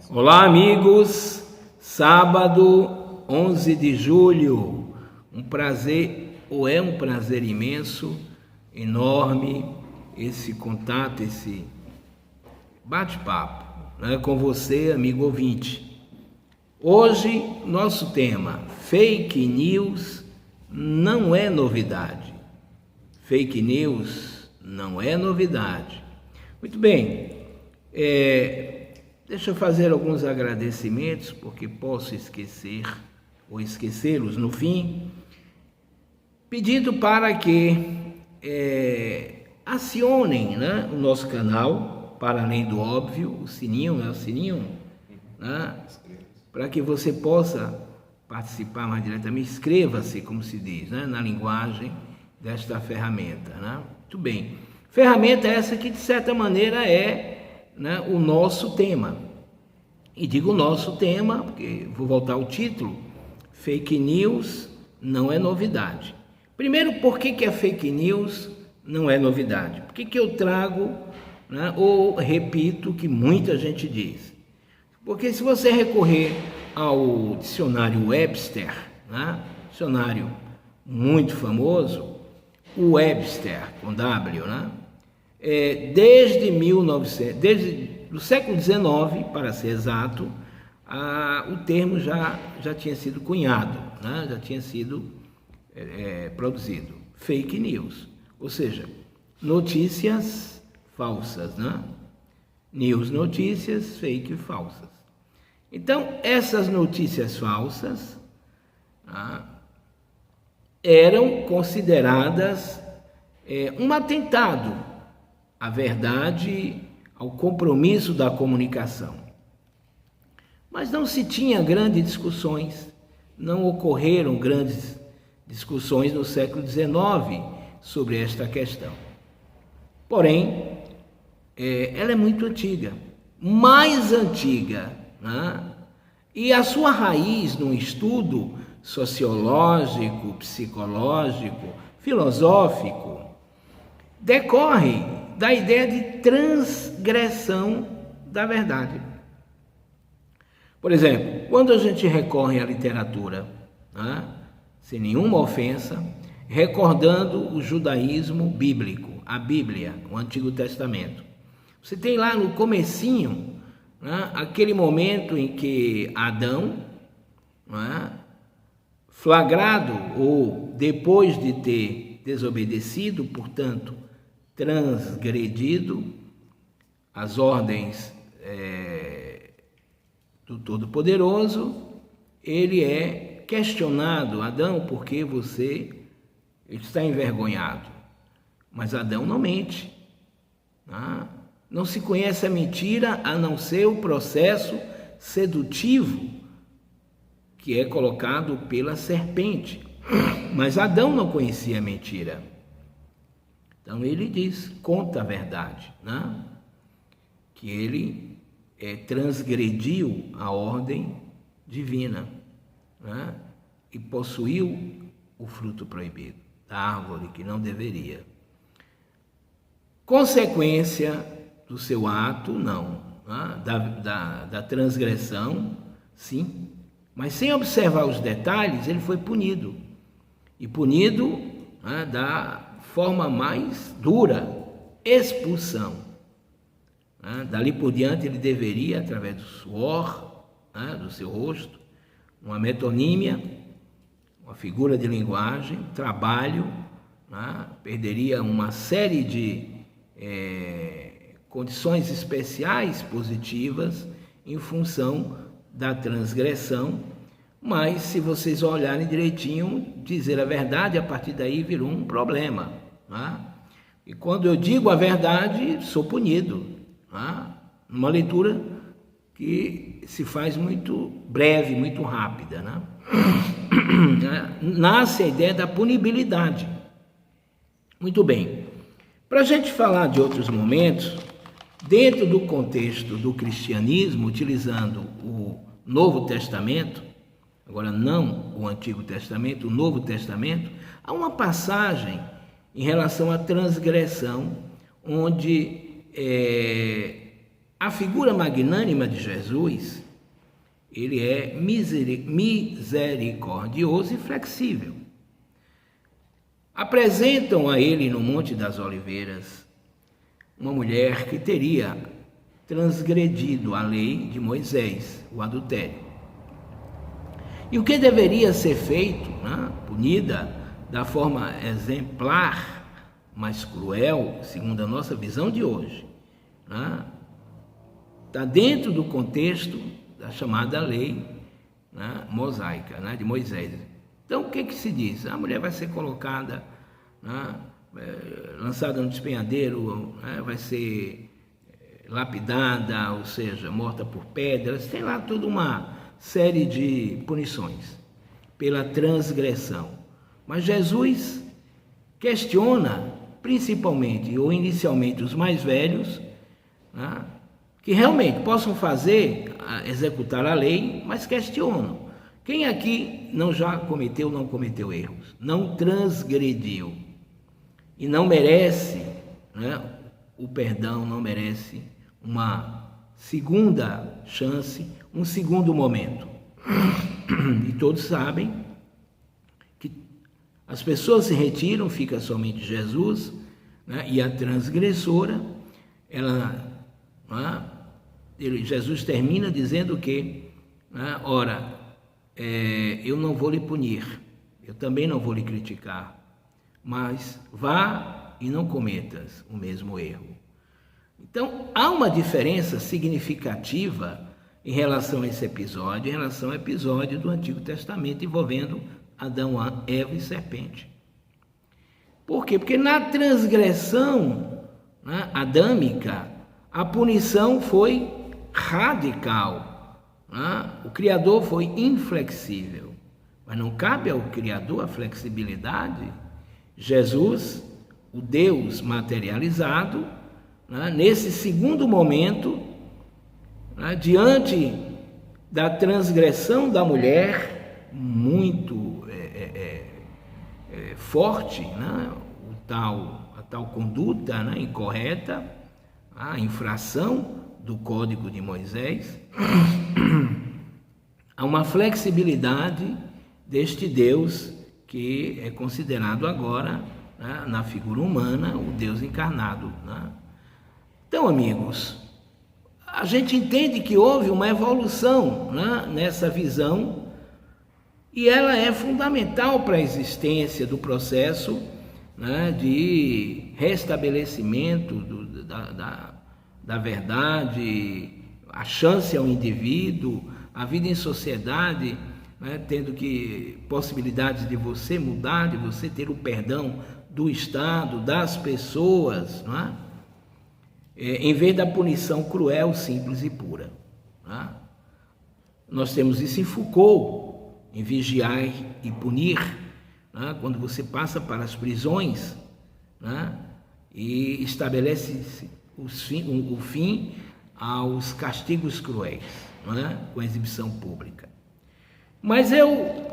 Olá, amigos. Sábado, 11 de julho. Um prazer imenso, enorme, esse contato, esse bate-papo, né, com você, amigo ouvinte. Hoje, nosso tema: fake news não é novidade. Fake news não é novidade. Muito bem. Deixa eu fazer alguns agradecimentos, porque posso esquecer ou esquecê-los no fim, pedindo para que acionem, né, o nosso canal, para além do óbvio, o sininho, né, para que você possa participar mais diretamente. Inscreva-se, como se diz, né, na linguagem desta ferramenta, né? Muito bem. Ferramenta essa que, de certa maneira, é, né, o nosso tema. E digo nosso tema, porque vou voltar ao título: fake news não é novidade. Primeiro, por que a fake news não é novidade? Por que eu trago, né, ou repito o que muita gente diz? Porque se você recorrer ao dicionário Webster, né, dicionário muito famoso, o Webster, com W, né, desde o século XIX, para ser exato, o termo já tinha sido cunhado, né? Já tinha sido produzido. Fake news, ou seja, notícias falsas, né? News, notícias, fake, falsas. Então, essas notícias falsas eram consideradas um atentado à verdade, ao compromisso da comunicação. Mas não se tinha grandes discussões, não ocorreram grandes discussões no século XIX sobre esta questão. Porém, ela é muito antiga, mais antiga, né? E a sua raiz num estudo sociológico, psicológico, filosófico, decorre da ideia de transgressão da verdade. Por exemplo, quando a gente recorre à literatura, né, sem nenhuma ofensa, recordando o judaísmo bíblico, a Bíblia, o Antigo Testamento, você tem lá no comecinho, né, aquele momento em que Adão, né, flagrado ou depois de ter desobedecido, portanto, transgredido as ordens do Todo-Poderoso, ele é questionado: Adão, por que você está envergonhado? Mas Adão não mente. Não se conhece a mentira a não ser o processo sedutivo que é colocado pela serpente. Mas Adão não conhecia a mentira. Então ele diz, conta a verdade, né? Que ele transgrediu a ordem divina, né? E possuiu o fruto proibido da árvore que não deveria. Consequência do seu ato, não, né? Da transgressão, sim, mas sem observar os detalhes, ele foi punido. E punido, né, da forma mais dura, expulsão. Dali por diante ele deveria, através do suor, né, do seu rosto, uma metonímia, uma figura de linguagem, trabalho, né, perderia uma série de condições especiais positivas em função da transgressão. Mas se vocês olharem direitinho, dizer a verdade, a partir daí virou um problema, né? E quando eu digo a verdade, sou punido, né? Uma leitura que se faz muito breve, muito rápida, né? Nasce a ideia da punibilidade. Muito bem. Para a gente falar de outros momentos, dentro do contexto do cristianismo, utilizando o Novo Testamento, agora não o Antigo Testamento, o Novo Testamento, há uma passagem em relação à transgressão, onde A figura magnânima de Jesus, ele é misericordioso e flexível. Apresentam a ele no Monte das Oliveiras uma mulher que teria transgredido a lei de Moisés, o adultério. E o que deveria ser feito, né, punida da forma exemplar, mas cruel, segundo a nossa visão de hoje, né, está dentro do contexto da chamada lei, né, mosaica, né, de Moisés. Então, o que se diz? A mulher vai ser colocada, né, lançada no despenhadeiro, né, vai ser lapidada, ou seja, morta por pedras. Tem lá toda uma série de punições pela transgressão. Mas Jesus questiona, principalmente ou inicialmente, os mais velhos, né, que realmente possam executar a lei, mas questionam. Quem aqui não cometeu erros, não transgrediu e não merece, né, o perdão, não merece uma segunda chance, um segundo momento? E todos sabem que as pessoas se retiram, fica somente Jesus, né, e a transgressora, Jesus termina dizendo que, né, ora, eu não vou lhe punir, eu também não vou lhe criticar, mas vá e não cometas o mesmo erro. Então, há uma diferença significativa em relação a esse episódio, em relação ao episódio do Antigo Testamento envolvendo Adão, Eva e serpente. Por quê? Porque na transgressão, né, adâmica, a punição foi radical. O Criador foi inflexível, mas não cabe ao Criador a flexibilidade. Jesus, o Deus materializado, nesse segundo momento, diante da transgressão da mulher, muito forte, a tal conduta incorreta, a infração do Código de Moisés, há uma flexibilidade deste Deus que é considerado agora, na figura humana, o Deus encarnado. Então, amigos, a gente entende que houve uma evolução, nessa visão, e ela é fundamental para a existência do processo, de restabelecimento da verdade, a chance ao indivíduo, a vida em sociedade, tendo possibilidades de você mudar, de você ter o perdão do Estado, das pessoas, em vez da punição cruel, simples e pura. Nós temos isso em Foucault, em Vigiar e Punir, quando você passa para as prisões, e estabelece o fim aos castigos cruéis, com a exibição pública. Mas eu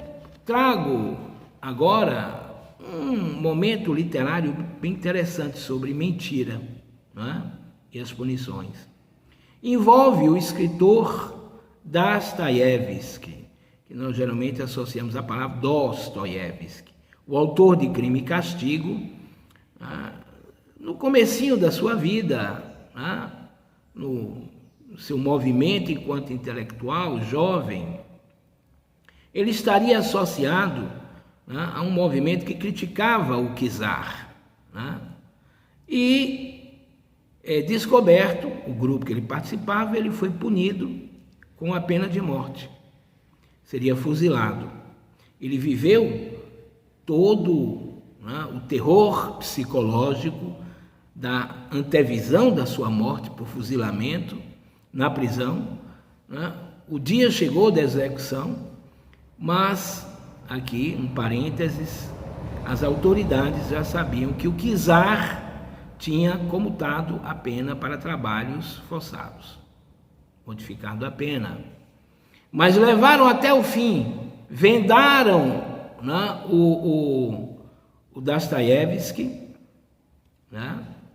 trago agora um momento literário bem interessante sobre mentira, e as punições. Envolve o escritor Dostoiévski, que nós geralmente associamos a palavra Dostoiévski, o autor de Crime e Castigo. No comecinho da sua vida, no seu movimento enquanto intelectual, jovem, ele estaria associado a um movimento que criticava o czar. E descoberto o grupo que ele participava, ele foi punido com a pena de morte. Seria fuzilado. Ele viveu todo o terror psicológico da antevisão da sua morte por fuzilamento na prisão. O dia chegou da execução, mas, aqui um parênteses, as autoridades já sabiam que o czar tinha comutado a pena para trabalhos forçados, modificado a pena. Mas levaram até o fim, vendaram o Dostoiévski,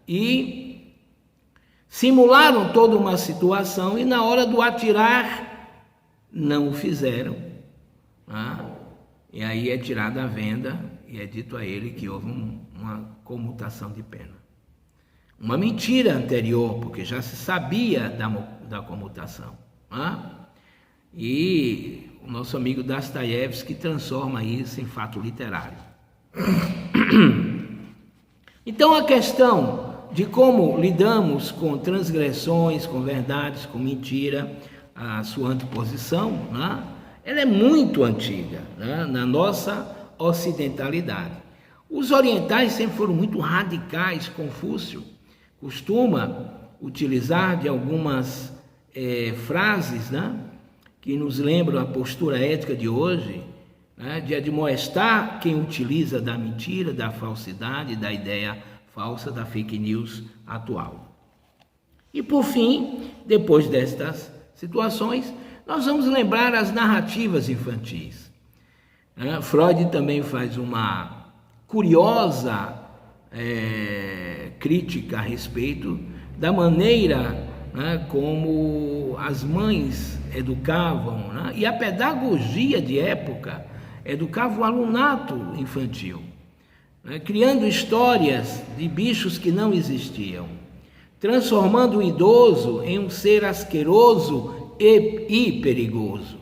e Simularam toda uma situação e na hora do atirar não o fizeram. E aí é tirado à venda e é dito a ele que houve uma comutação de pena. Uma mentira anterior, porque já se sabia da comutação. E o nosso amigo Dostoiévski transforma isso em fato literário. Então a questão de como lidamos com transgressões, com verdades, com mentira, a sua anteposição, ela é muito antiga, na nossa ocidentalidade. Os orientais sempre foram muito radicais. Confúcio costuma utilizar de algumas frases, que nos lembram a postura ética de hoje, de admoestar quem utiliza da mentira, da falsidade, da ideia falsa, da fake news atual. E por fim, depois destas situações, nós vamos lembrar as narrativas infantis. Freud também faz uma curiosa crítica a respeito da maneira como as mães educavam, e a pedagogia de época educava o alunato infantil, criando histórias de bichos que não existiam, transformando o idoso em um ser asqueroso e perigoso,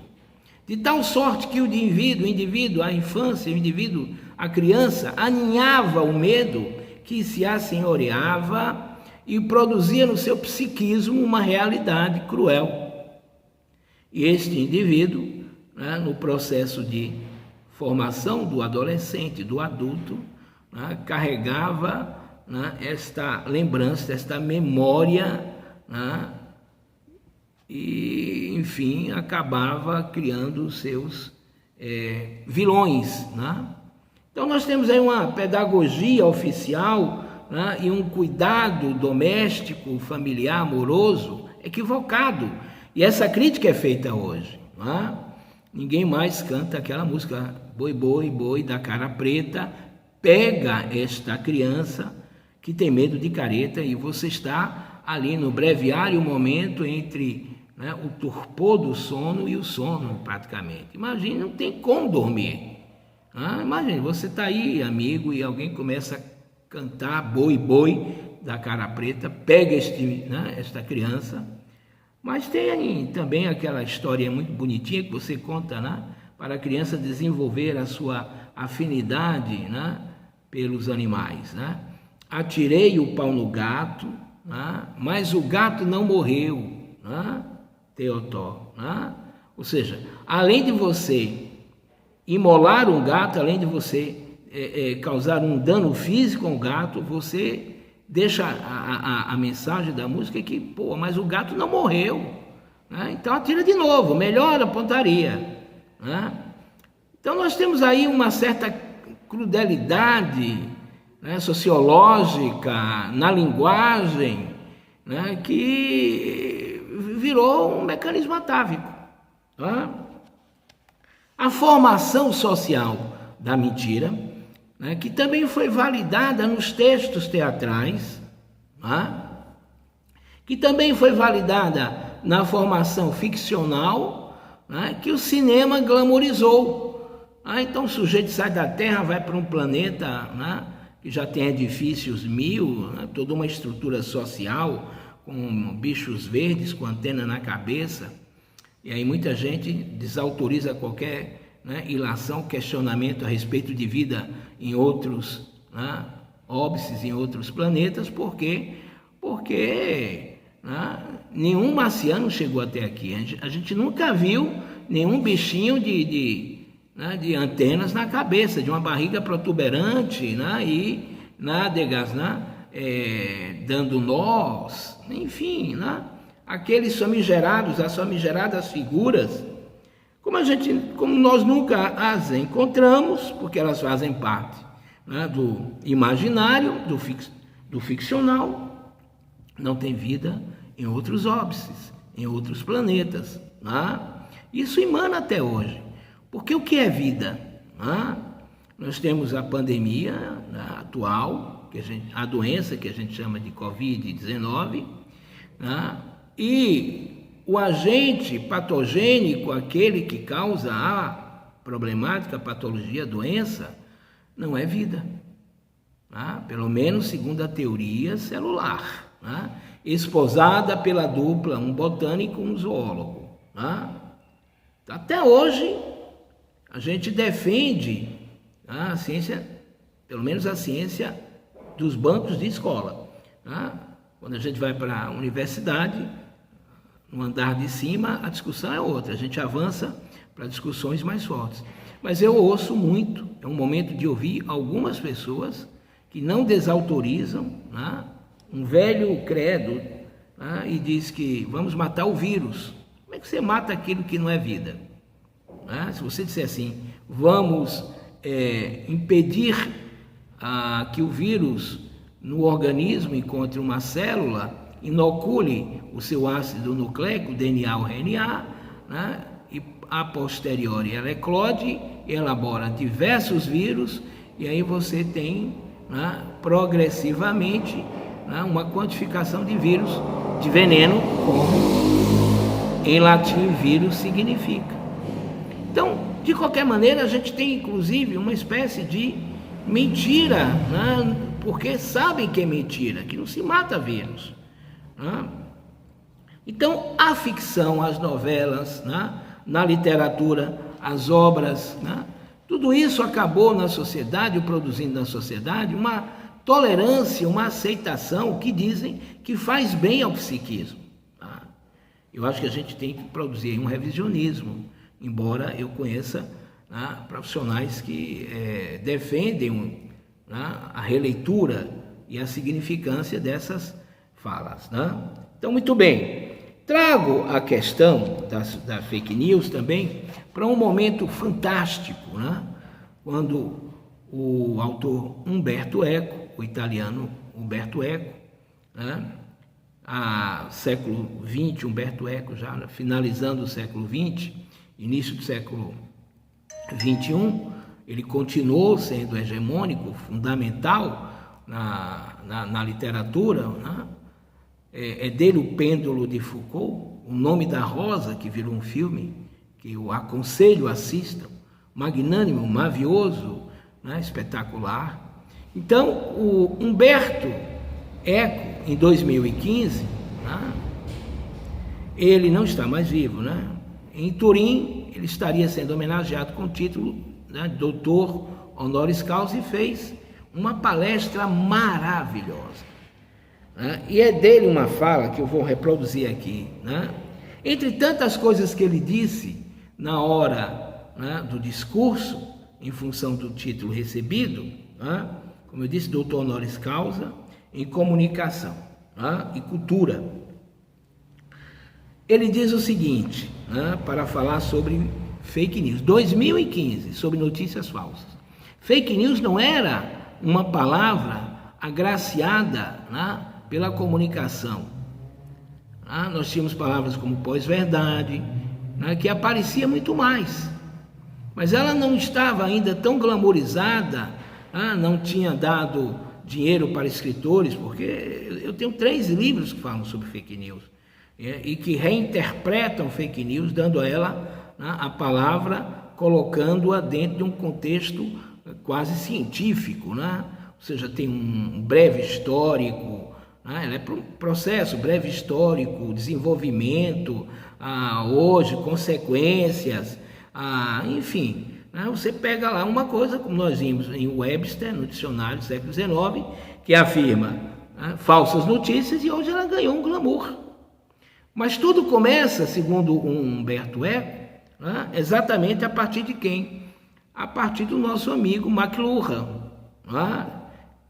de tal sorte que o indivíduo, a infância, o indivíduo, a criança, aninhava o medo que se assenhoreava e produzia no seu psiquismo uma realidade cruel. E este indivíduo, no processo de formação do adolescente, do adulto, carregava esta lembrança, esta memória, e, enfim, acabava criando seus vilões. Então nós temos aí uma pedagogia oficial, e um cuidado doméstico, familiar, amoroso, equivocado. E essa crítica é feita hoje. Ninguém mais canta aquela música Boi, boi, boi da cara preta, pega esta criança que tem medo de careta, e você está ali no breviário momento entre o torpor do sono e o sono, praticamente. Imagine, não tem como dormir. Imagine, você está aí, amigo, e alguém começa a cantar Boi, boi da cara preta, pega esta criança. Mas tem também aquela história muito bonitinha que você conta, para a criança desenvolver a sua afinidade, pelos animais. Atirei o pau no gato, mas o gato não morreu, Teotó. Ou seja, além de você imolar um gato, além de você causar um dano físico ao gato, você deixa a mensagem da música que, mas o gato não morreu, então atira de novo, melhora a pontaria. Então nós temos aí uma certa crudelidade sociológica na linguagem, que virou um mecanismo atávico. A formação social da mentira, que também foi validada nos textos teatrais, que também foi validada na formação ficcional, que o cinema glamorizou. Então o sujeito sai da Terra, vai para um planeta que já tem edifícios mil, toda uma estrutura social, com bichos verdes, com antena na cabeça, e aí muita gente desautoriza qualquer ilação, questionamento a respeito de vida em outros óbices, em outros planetas, porque nenhum marciano chegou até aqui. A gente nunca viu nenhum bichinho de antenas na cabeça, de uma barriga protuberante, e nádegas dando nós, enfim, aqueles famigerados, as famigeradas figuras, como nós nunca as encontramos, porque elas fazem parte do imaginário, do ficcional, não tem vida em outros óbices, em outros planetas. Isso emana até hoje. Porque o que é vida? Nós temos a pandemia atual, a doença que a gente chama de Covid-19, né? E o agente patogênico, aquele que causa a problemática, a patologia, a doença, não é vida, né? Pelo menos segundo a teoria celular, né? Esposada pela dupla, um botânico e um zoólogo, né? Até hoje a gente defende a ciência, pelo menos a ciência dos bancos de escola, né? Quando a gente vai para a universidade, no andar de cima, a discussão é outra, a gente avança para discussões mais fortes. Mas eu ouço muito, é um momento de ouvir algumas pessoas que não desautorizam, né, um velho credo, né, e diz que vamos matar o vírus. Como é que você mata aquilo que não é vida? Né? Se você disser assim, vamos impedir que o vírus no organismo encontre uma célula, inocule o seu ácido nucleico, DNA ou RNA, né? E a posteriori ela eclode, elabora diversos vírus, e aí você tem, né, progressivamente, né, uma quantificação de vírus, de veneno, como em latim vírus significa. Então, de qualquer maneira, a gente tem inclusive uma espécie de mentira, né, porque sabem que é mentira, que não se mata vírus, né? Então, a ficção, as novelas, né, na literatura, as obras, né, tudo isso acabou na sociedade, produzindo na sociedade uma tolerância, uma aceitação que dizem que faz bem ao psiquismo. Tá? Eu acho que a gente tem que produzir um revisionismo, embora eu conheça, né, profissionais que defendem, né, a releitura e a significância dessas falas, né? Então, muito bem, trago a questão da fake news também para um momento fantástico, né? Quando o autor Umberto Eco, o italiano Umberto Eco, né, século XX, Umberto Eco já finalizando o século XX, início do século XXI, ele continuou sendo hegemônico, fundamental na literatura, né? É dele o Pêndulo de Foucault, O Nome da Rosa, que virou um filme, que eu aconselho, assistam, magnânimo, mavioso, né? Espetacular. Então, o Umberto Eco, em 2015, né? Ele não está mais vivo, né? Em Turim, ele estaria sendo homenageado com o título, né, doutor honoris causa, e fez uma palestra maravilhosa. Né? E é dele uma fala que eu vou reproduzir aqui. Né? Entre tantas coisas que ele disse na hora, né, do discurso, em função do título recebido, né, como eu disse, doutor honoris causa em comunicação, né, e cultura. Ele diz o seguinte, né, para falar sobre fake news, 2015, sobre notícias falsas. Fake news não era uma palavra agraciada, né, pela comunicação. Nós tínhamos palavras como pós-verdade, né, que aparecia muito mais, mas ela não estava ainda tão glamourizada, não tinha dado dinheiro para escritores, porque eu tenho 3 livros que falam sobre fake news, e que reinterpretam fake news, dando a ela, né, a palavra, colocando-a dentro de um contexto quase científico, né? Ou seja, tem um breve histórico, ela é processo, breve histórico, desenvolvimento, hoje, consequências, enfim, né? Você pega lá uma coisa, como nós vimos em Webster, no dicionário do século XIX, que afirma, né, falsas notícias, e hoje ela ganhou um glamour. Mas tudo começa, segundo Umberto Eco, né, exatamente a partir de quem? A partir do nosso amigo McLuhan, né?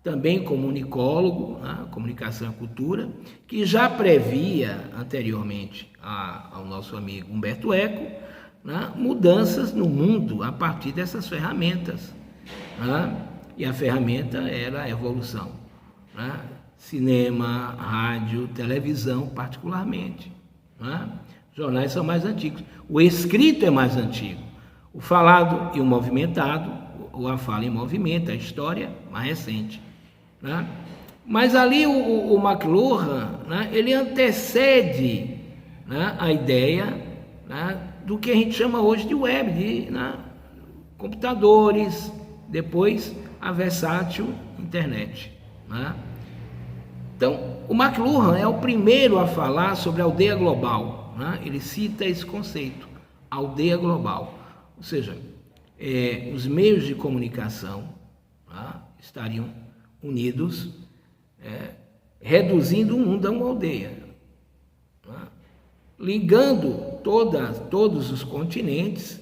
Também comunicólogo, né, comunicação e cultura, que já previa anteriormente ao nosso amigo Umberto Eco, né, mudanças no mundo a partir dessas ferramentas, né, e a ferramenta era a evolução, né, cinema, rádio, televisão particularmente, né, jornais são mais antigos, o escrito é mais antigo, o falado e o movimentado, ou a fala em movimento, a história mais recente. Né? Mas ali o McLuhan, né, ele antecede, né, a ideia, né, do que a gente chama hoje de web, de, né, computadores, depois a versátil internet, né? Então, o McLuhan é o primeiro a falar sobre aldeia global, né? Ele cita esse conceito, aldeia global, ou seja, os meios de comunicação, né, estariam unidos, reduzindo o mundo a uma aldeia, né, ligando todos os continentes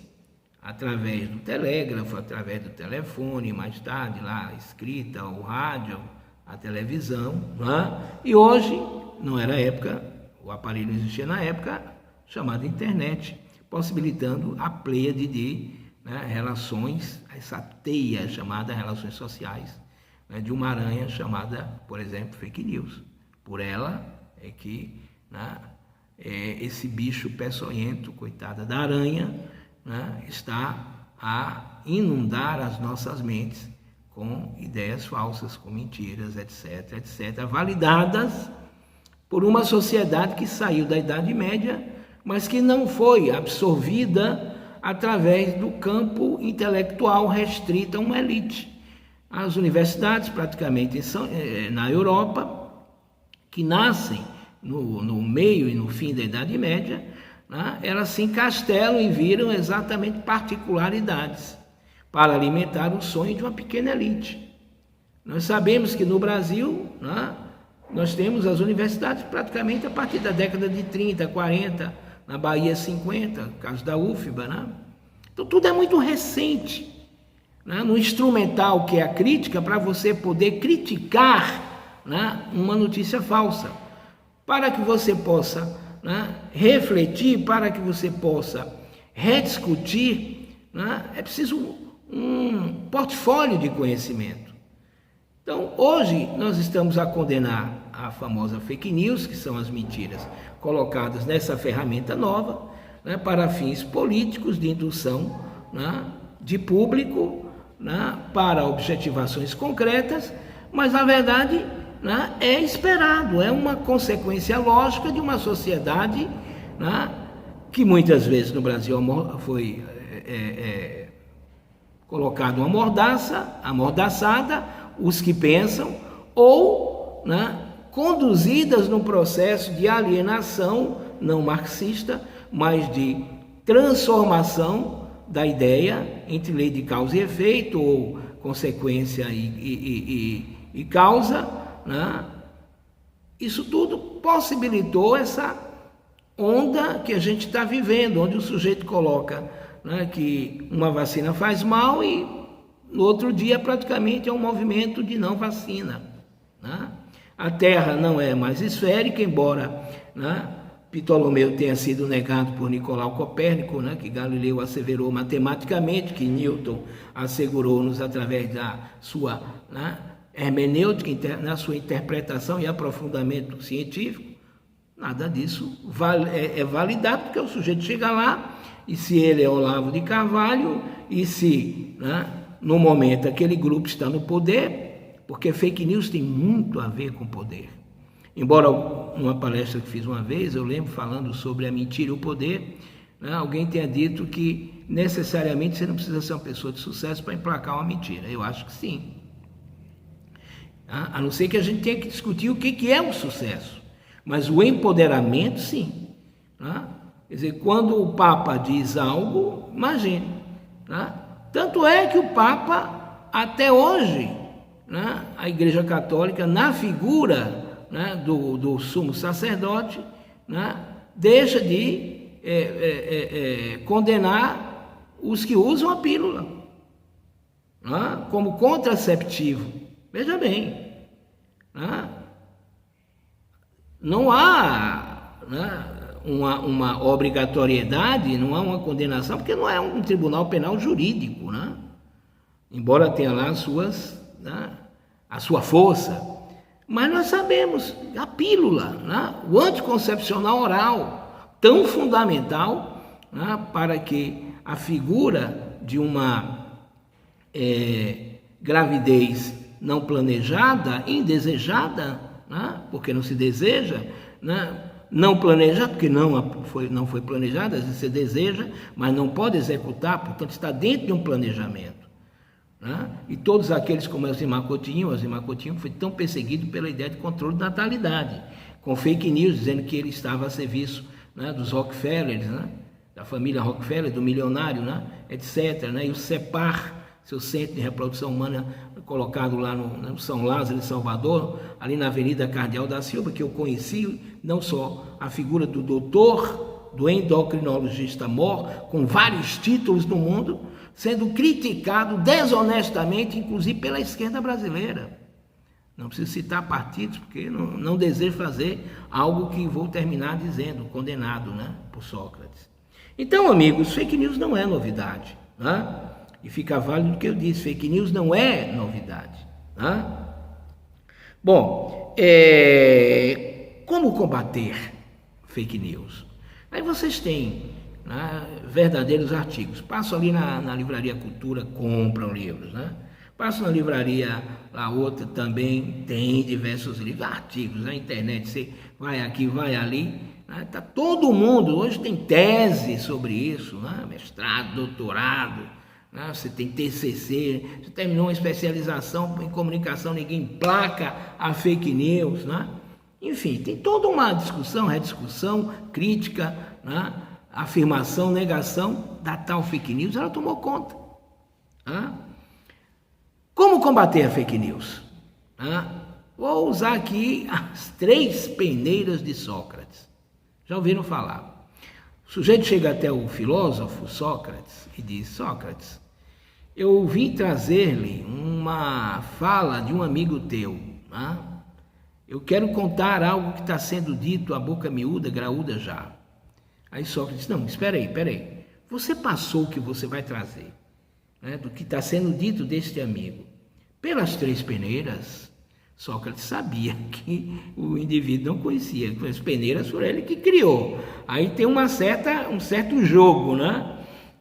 através do telégrafo, através do telefone, mais tarde lá a escrita, o rádio, a televisão, né? E hoje, não era época, o aparelho existia na época, chamada internet, possibilitando a pleiade de, né, relações, essa teia chamada relações sociais, né, de uma aranha chamada, por exemplo, fake news. Por ela é que, né, esse bicho peçonhento, coitada da aranha, né, está a inundar as nossas mentes com ideias falsas, com mentiras, etc, etc, validadas por uma sociedade que saiu da Idade Média, mas que não foi absorvida através do campo intelectual restrito a uma elite. As universidades, praticamente na Europa, que nascem no meio e no fim da Idade Média, né, elas se encastelam e viram exatamente particularidades para alimentar o sonho de uma pequena elite. Nós sabemos que no Brasil, né, nós temos as universidades praticamente a partir da década de 30, 40, na Bahia 50, caso da UFBA, né? Então tudo é muito recente, né, no instrumental que é a crítica, para você poder criticar, né, uma notícia falsa, para que você possa, né, refletir, para que você possa rediscutir, né, é preciso um portfólio de conhecimento. Então, hoje nós estamos a condenar a famosa fake news, que são as mentiras colocadas nessa ferramenta nova, né, para fins políticos de indução, né, de público, né, para objetivações concretas, mas na verdade, né, é esperado, é uma consequência lógica de uma sociedade, né, que muitas vezes no Brasil foi colocado uma mordaça, amordaçada, os que pensam, ou, né, conduzidas num processo de alienação não marxista, mas de transformação da ideia entre lei de causa e efeito, ou consequência e causa, né? Isso tudo possibilitou essa onda que a gente está vivendo, onde o sujeito coloca, né, que uma vacina faz mal e no outro dia praticamente é um movimento de não vacina, né? A Terra não é mais esférica, embora, né, Ptolomeu tenha sido negado por Nicolau Copérnico, né, que Galileu asseverou matematicamente, que Newton assegurou-nos através da sua, né, hermenêutica, na sua interpretação e aprofundamento científico. Nada disso é validado, porque o sujeito chega lá, e se ele é Olavo de Carvalho, e se, né, no momento aquele grupo está no poder, porque fake news tem muito a ver com poder. Embora numa palestra que fiz uma vez, eu lembro falando sobre a mentira e o poder, né, alguém tenha dito que necessariamente você não precisa ser uma pessoa de sucesso para emplacar uma mentira. Eu acho que sim. A não ser que a gente tenha que discutir o que é o sucesso. Mas o empoderamento, sim. Né? Quer dizer, quando o Papa diz algo, imagine. Né? Tanto é que o Papa, até hoje, né, a Igreja Católica, na figura, né, do sumo sacerdote, né, deixa de condenar os que usam a pílula, né, como contraceptivo. Veja bem, né, não há, né, uma obrigatoriedade, não há uma condenação, porque não é um tribunal penal jurídico, né? Embora tenha lá né, a sua força. Mas nós sabemos, a pílula, né, o anticoncepcional oral, tão fundamental, né, para que a figura de uma gravidez não planejada, indesejada, né? Porque não se deseja, né? Não planejada, porque não foi planejada, às vezes você deseja, mas não pode executar, portanto está dentro de um planejamento. Né? E todos aqueles como Elzimar Coutinho foi tão perseguido pela ideia de controle da natalidade, com fake news dizendo que ele estava a serviço, né, dos Rockefellers, né, da família Rockefeller, do milionário, né, etc. Né, e o CEPAR, seu Centro de Reprodução Humana, colocado lá no São Lázaro de Salvador, ali na Avenida Cardeal da Silva, que eu conheci, não só a figura do doutor, do endocrinologista mor, com vários títulos no mundo, sendo criticado desonestamente, inclusive pela esquerda brasileira. Não preciso citar partidos, porque não desejo fazer algo que vou terminar dizendo, condenado, né, por Sócrates. Então, amigos, fake news não é novidade, né? E fica válido o que eu disse, fake news não é novidade, né? Bom, como combater fake news? Aí vocês têm, né, verdadeiros artigos. Passam ali na Livraria Cultura, compram livros, né? Passam na livraria, a outra também tem diversos livros, artigos na internet, você vai aqui, vai ali, né? Tá todo mundo, hoje tem tese sobre isso, né? Mestrado, doutorado, né? Você tem TCC, você terminou uma especialização em comunicação, ninguém placa a fake news, né? Enfim, tem toda uma discussão, rediscussão, crítica, né? Afirmação, negação da tal fake news, ela tomou conta. Né? Como combater a fake news? Né? Vou usar aqui as 3 peneiras de Sócrates. Já ouviram falar? O sujeito chega até o filósofo Sócrates e diz: Sócrates, eu vim trazer-lhe uma fala de um amigo teu. Né? Eu quero contar algo que está sendo dito a boca miúda, graúda já. Aí Sócrates, não, espera aí. Você passou o que você vai trazer, né, do que está sendo dito deste amigo. Pelas 3 peneiras, Sócrates sabia que o indivíduo não conhecia. As peneiras foram ele que criou. Aí tem um certo jogo, né?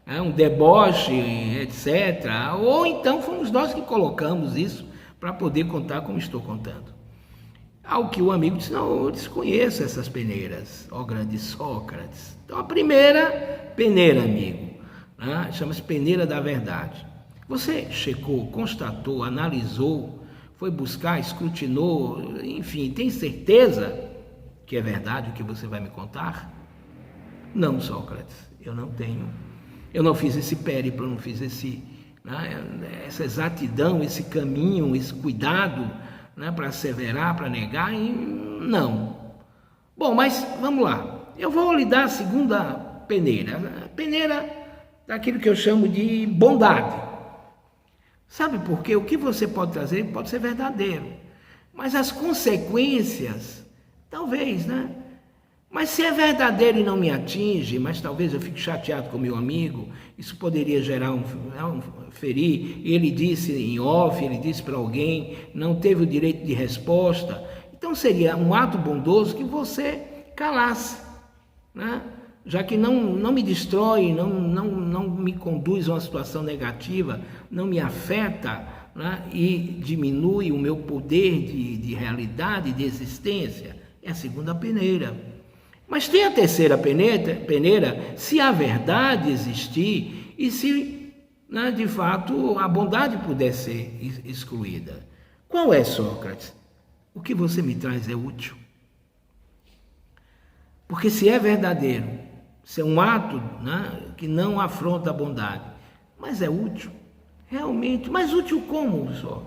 Um deboche, etc. Ou então fomos nós que colocamos isso para poder contar como estou contando. Ao que o amigo disse, não, eu desconheço essas peneiras, ó grande Sócrates. Então a primeira peneira, amigo, né, chama-se peneira da verdade. Você checou, constatou, analisou, foi buscar, escrutinou, enfim, tem certeza que é verdade o que você vai me contar? Não, Sócrates, eu não tenho. Eu não fiz esse périplo, não fiz essa exatidão, esse caminho, esse cuidado, né, para asseverar, para negar, e não. Bom, mas vamos lá. Eu vou lhe dar a segunda peneira. A peneira daquilo que eu chamo de bondade. Sabe por quê? O que você pode trazer pode ser verdadeiro. Mas as consequências, talvez, né? Mas se é verdadeiro e não me atinge, mas talvez eu fique chateado com meu amigo, isso poderia gerar ferir. Ele disse em off, ele disse para alguém, não teve o direito de resposta. Então seria um ato bondoso que você calasse, né? Já que não me destrói, não me conduz a uma situação negativa, não me afeta, né? E diminui o meu poder de realidade, de existência. É a segunda peneira. Mas tem a terceira peneira, se a verdade existir e se, né, de fato, a bondade puder ser excluída. Qual é, Sócrates? O que você me traz é útil. Porque se é verdadeiro, se é um ato, né, que não afronta a bondade, mas é útil, realmente. Mas útil como, pessoal?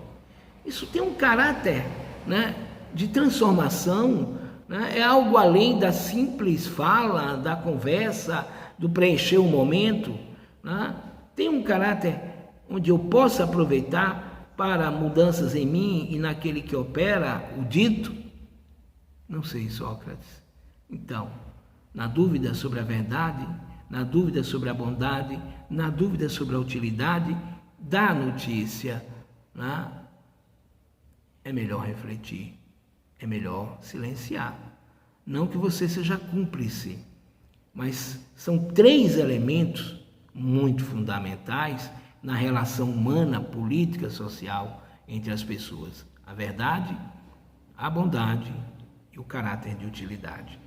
Isso tem um caráter, né, de transformação, né? É algo além da simples fala, da conversa, do preencher o momento, né? Tem um caráter onde eu possa aproveitar para mudanças em mim e naquele que opera o dito? Não sei, Sócrates. Então, na dúvida sobre a verdade, na dúvida sobre a bondade, na dúvida sobre a utilidade da notícia, né? É melhor refletir. É melhor silenciar. Não que você seja cúmplice, mas são 3 elementos muito fundamentais na relação humana, política, social entre as pessoas: a verdade, a bondade e o caráter de utilidade.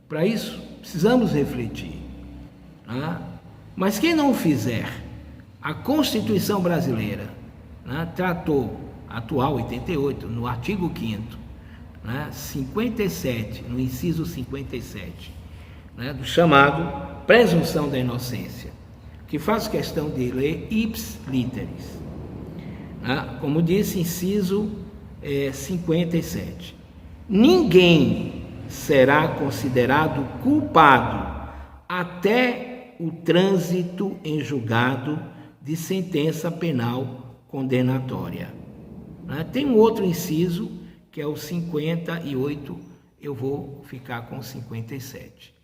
Para isso, precisamos refletir. Mas quem não fizer, a Constituição brasileira tratou, atual 88, no artigo 5º, 57, no inciso 57, do chamado presunção da inocência, que faz questão de ler ipsis literis. Como disse, inciso 57. Ninguém será considerado culpado até o trânsito em julgado de sentença penal condenatória. Tem um outro inciso, que é o 58, eu vou ficar com 57.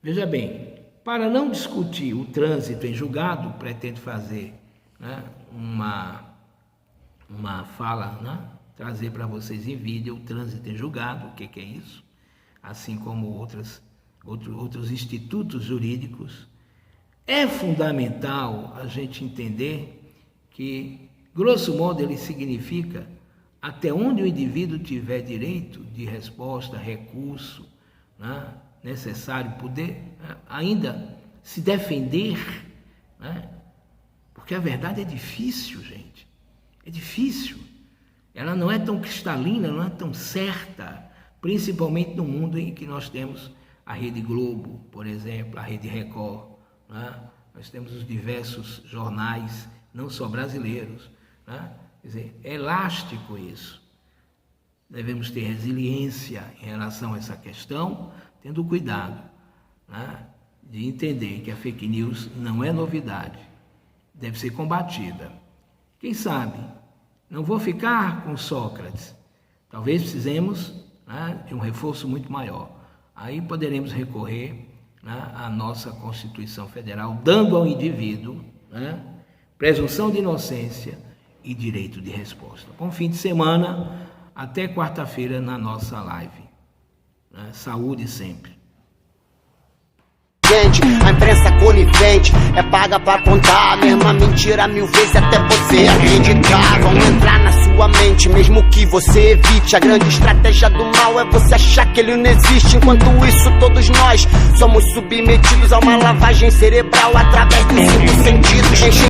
Veja bem, para não discutir o trânsito em julgado, pretendo fazer uma fala, trazer para vocês em vídeo o trânsito em julgado, o que é isso, assim como outros institutos jurídicos. É fundamental a gente entender que, grosso modo, ele significa até onde o indivíduo tiver direito de resposta, recurso, necessário, poder ainda se defender, porque a verdade é difícil, gente, é difícil. Ela não é tão cristalina, não é tão certa, principalmente no mundo em que nós temos a Rede Globo, por exemplo, a Rede Record, nós temos os diversos jornais, não só brasileiros, Quer dizer, é elástico isso. Devemos ter resiliência em relação a essa questão, tendo cuidado de entender que a fake news não é novidade, deve ser combatida. Quem sabe, não vou ficar com Sócrates, talvez precisemos de um reforço muito maior. Aí poderemos recorrer à nossa Constituição Federal, dando ao indivíduo presunção de inocência e direito de resposta. Bom fim de semana, até quarta-feira na nossa live. Saúde sempre. A imprensa conivente é paga pra contar a mesma mentira 1000 vezes até você acreditar. Vão entrar na sua mente, mesmo que você evite. A grande estratégia do mal é você achar que ele não existe. Enquanto isso, todos nós somos submetidos a uma lavagem cerebral através dos 5 sentidos.